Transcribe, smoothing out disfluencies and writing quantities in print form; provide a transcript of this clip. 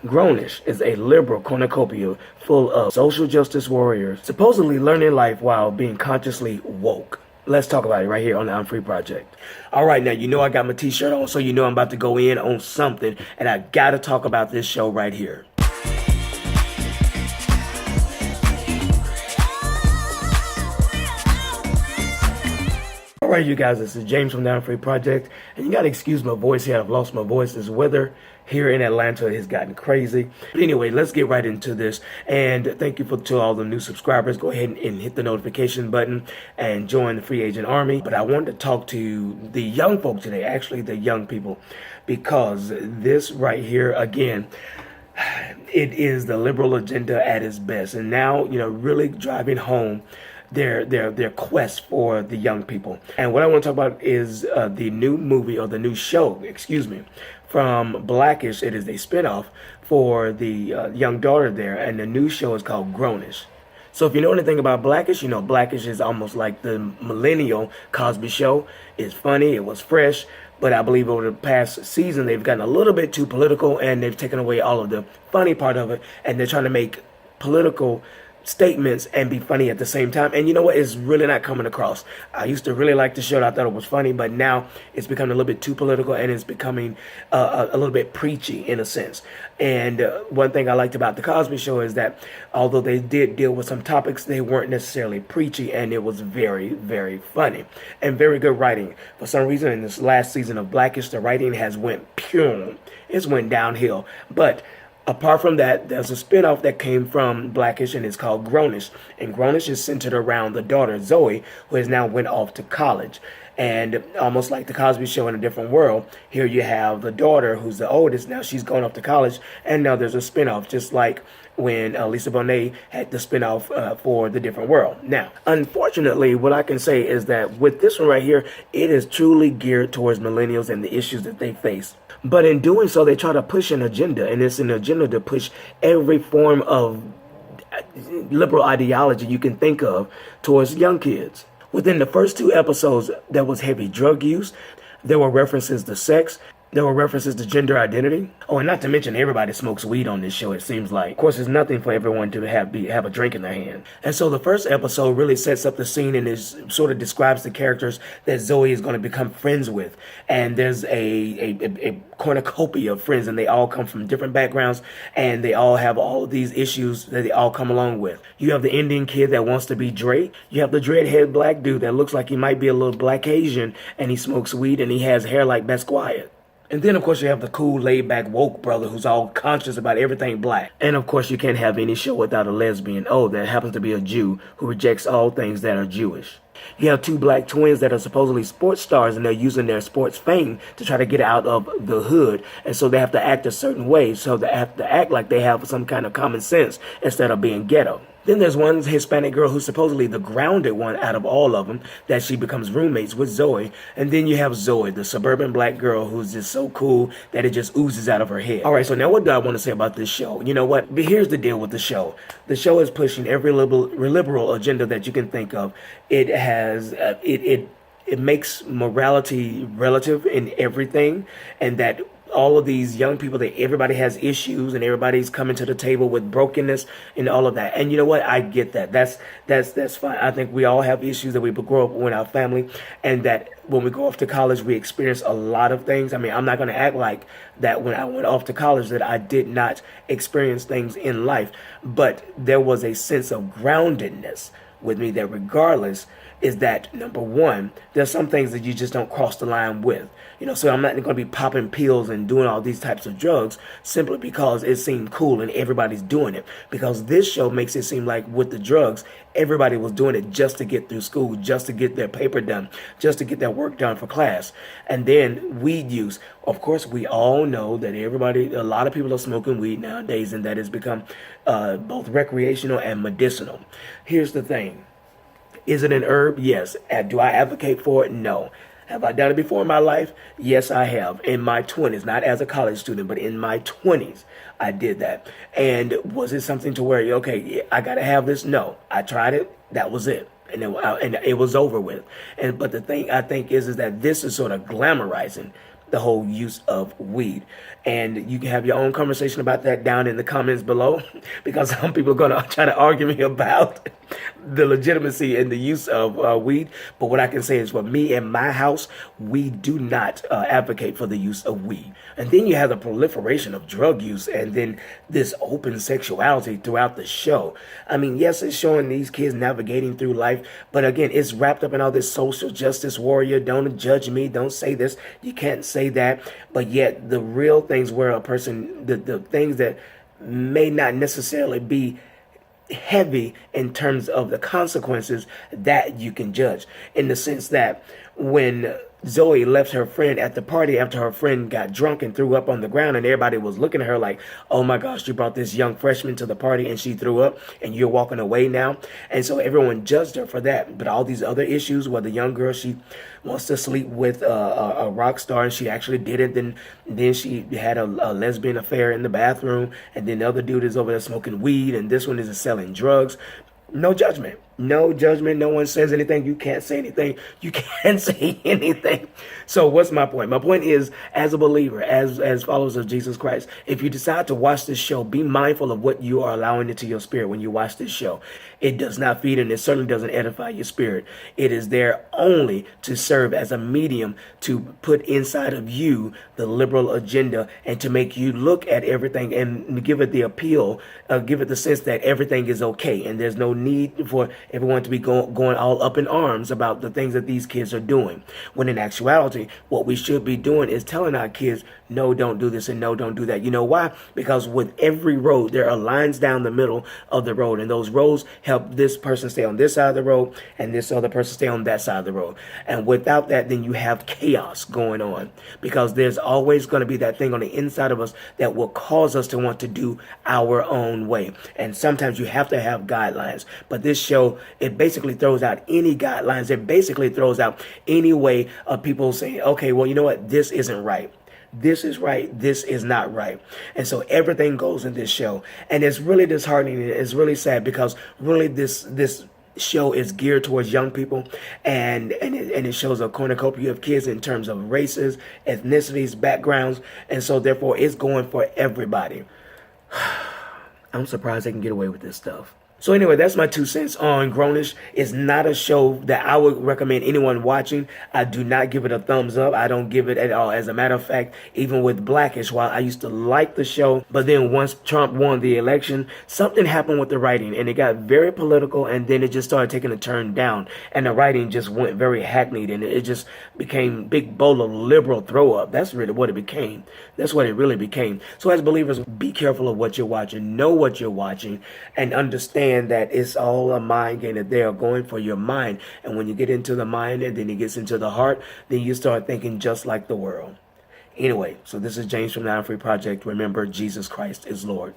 GROWNISH is a liberal cornucopia full of social justice warriors, supposedly learning life while being consciously woke. Let's talk about it right here on the I'm Free Project. All right, now, you know I got my t-shirt on, so you know I'm about to go in on something, and I gotta talk about this show right here. All right, you guys, this is James from the I'm Free Project, and you gotta excuse my voice here. I've lost my voice. This weather here in Atlanta has gotten crazy. But anyway, let's get right into this. And thank you to all the new subscribers. Go ahead and hit the notification button and join the Free Agent Army. But I wanted to talk to the young folks today, actually the young people, because this right here, again, it is the liberal agenda at its best. And now, you know, really driving home their quest for the young people. And what I want to talk about is the new movie, or the new show, excuse me, from Blackish. It is a spinoff for the young daughter there, and the new show is called GROWNISH. So if you know anything about Blackish, you know Blackish is almost like the millennial Cosby Show. It's funny, it was fresh, but I believe over the past season they've gotten a little bit too political, and they've taken away all of the funny part of it, and they're trying to make political statements and be funny at the same time. And you know what? It's really not coming across. I used to really like the show. I thought it was funny, but now it's becoming a little bit too political, and it's becoming a little bit preachy in a sense. And one thing I liked about the Cosby Show is that although they did deal with some topics, they weren't necessarily preachy, and it was very, very funny and very good writing. For some reason, in this last season of Blackish, the writing has went pure. It's went downhill. But apart from that, there's a spinoff that came from Blackish, and it's called GROWNISH. And GROWNISH is centered around the daughter, Zoe, who has now went off to college. And almost like the Cosby Show in a different world, here you have the daughter, who's the oldest. Now she's going off to college, and now there's a spinoff, just like when Lisa Bonet had the spinoff for The Different World. Now, unfortunately, what I can say is that with this one right here, it is truly geared towards millennials and the issues that they face. But in doing so, they try to push an agenda, and it's an agenda to push every form of liberal ideology you can think of towards young kids. Within the first 2 episodes, there was heavy drug use. There were references to sex. There were references to gender identity. Oh, and not to mention, everybody smokes weed on this show, it seems like. Of course, there's nothing for everyone to have a drink in their hand. And so the first episode really sets up the scene, and is sort of describes the characters that Zoe is going to become friends with. And there's a cornucopia of friends, and they all come from different backgrounds, and they all have all of these issues that they all come along with. You have the Indian kid that wants to be Drake. You have the dreadhead black dude that looks like he might be a little black Asian, and he smokes weed, and he has hair like Basquiat. And then, of course, you have the cool, laid-back, woke brother who's all conscious about everything black. And, of course, you can't have any show without a lesbian, that happens to be a Jew who rejects all things that are Jewish. You have 2 black twins that are supposedly sports stars, and they're using their sports fame to try to get out of the hood. And so they have to act a certain way, so they have to act like they have some kind of common sense instead of being ghetto. Then there's one Hispanic girl who's supposedly the grounded one out of all of them, that she becomes roommates with Zoe. And then you have Zoe, the suburban black girl who's just so cool that it just oozes out of her head. All right, so now what do I want to say about this show? You know what? But here's the deal with the show. The show is pushing every liberal agenda that you can think of. It has, it makes morality relative in everything, and that all of these young people, that everybody has issues, and everybody's coming to the table with brokenness and all of that. And you know what? I get that. That's fine. I think we all have issues that we grow up with our family, and that when we go off to college, we experience a lot of things. I mean, I'm not going to act like that when I went off to college that I did not experience things in life, but there was a sense of groundedness with me that regardless is that, number one, there's some things that you just don't cross the line with. You know, so I'm not going to be popping pills and doing all these types of drugs simply because it seemed cool and everybody's doing it. Because this show makes it seem like with the drugs, everybody was doing it just to get through school, just to get their paper done, just to get their work done for class. And then weed use. Of course, we all know that a lot of people are smoking weed nowadays, and that has become both recreational and medicinal. Here's the thing. Is it an herb? Yes. Do I advocate for it? No. Have I done it before in my life? Yes, I have. In my 20s, not as a college student, but in my 20s, I did that. And was it something to where, okay, I got to have this? No. I tried it. That was it. And it was over with. But the thing I think is that this is sort of glamorizing the whole use of weed. And you can have your own conversation about that down in the comments below, because some people are going to try to argue me about the legitimacy and the use of weed. But what I can say is, for me and my house, we do not advocate for the use of weed. And then you have the proliferation of drug use, and then this open sexuality throughout the show. I mean, yes, it's showing these kids navigating through life, but again, it's wrapped up in all this social justice warrior. Don't judge me. Don't say this. You can't say that. But yet the real things where a person, the things that may not necessarily be heavy in terms of the consequences, that you can judge, in the sense that when Zoe left her friend at the party after her friend got drunk and threw up on the ground, and everybody was looking at her like, oh my gosh, you brought this young freshman to the party and she threw up and you're walking away now. And so everyone judged her for that. But all these other issues where the young girl, she wants to sleep with a rock star and she actually did it, then she had a lesbian affair in the bathroom, and then the other dude is over there smoking weed, and this one is selling drugs. No judgment. No judgment. No one says anything. You can't say anything. You can't say anything. So what's my point? My point is, as a believer, as followers of Jesus Christ, if you decide to watch this show, be mindful of what you are allowing into your spirit when you watch this show. It does not feed, and it certainly doesn't edify your spirit. It is there only to serve as a medium to put inside of you the liberal agenda, and to make you look at everything and give it the appeal, give it the sense that everything is okay, and there's no need for everyone to be going all up in arms about the things that these kids are doing. When in actuality, what we should be doing is telling our kids, no, don't do this, and no, don't do that. You know why? Because with every road, there are lines down the middle of the road, and those roads help this person stay on this side of the road and this other person stay on that side of the road. And without that, then you have chaos going on, because there's always going to be that thing on the inside of us that will cause us to want to do our own way. And sometimes you have to have guidelines, but this show, it basically throws out any guidelines. It basically throws out any way of people saying, okay, well, you know what, this isn't right. This is right. This is not right. And so everything goes in this show. And it's really disheartening. It's really sad, because really this show is geared towards young people, and it shows a cornucopia of kids in terms of races, ethnicities, backgrounds. And so therefore it's going for everybody. I'm surprised they can get away with this stuff. So anyway, that's my 2 cents on Grownish. It's not a show that I would recommend anyone watching. I do not give it a thumbs up. I don't give it at all. As a matter of fact, even with Blackish, while I used to like the show, but then once Trump won the election, something happened with the writing, and it got very political, and then it just started taking a turn down, and the writing just went very hackneyed, and it just became big bowl of liberal throw up. That's really what it became. That's what it really became. So as believers, be careful of what you're watching. Know what you're watching, and understand that it's all a mind game, that they are going for your mind. And when you get into the mind and then it gets into the heart, then you start thinking just like the world. Anyway, so this is James from the Free Project. Remember, Jesus Christ is Lord.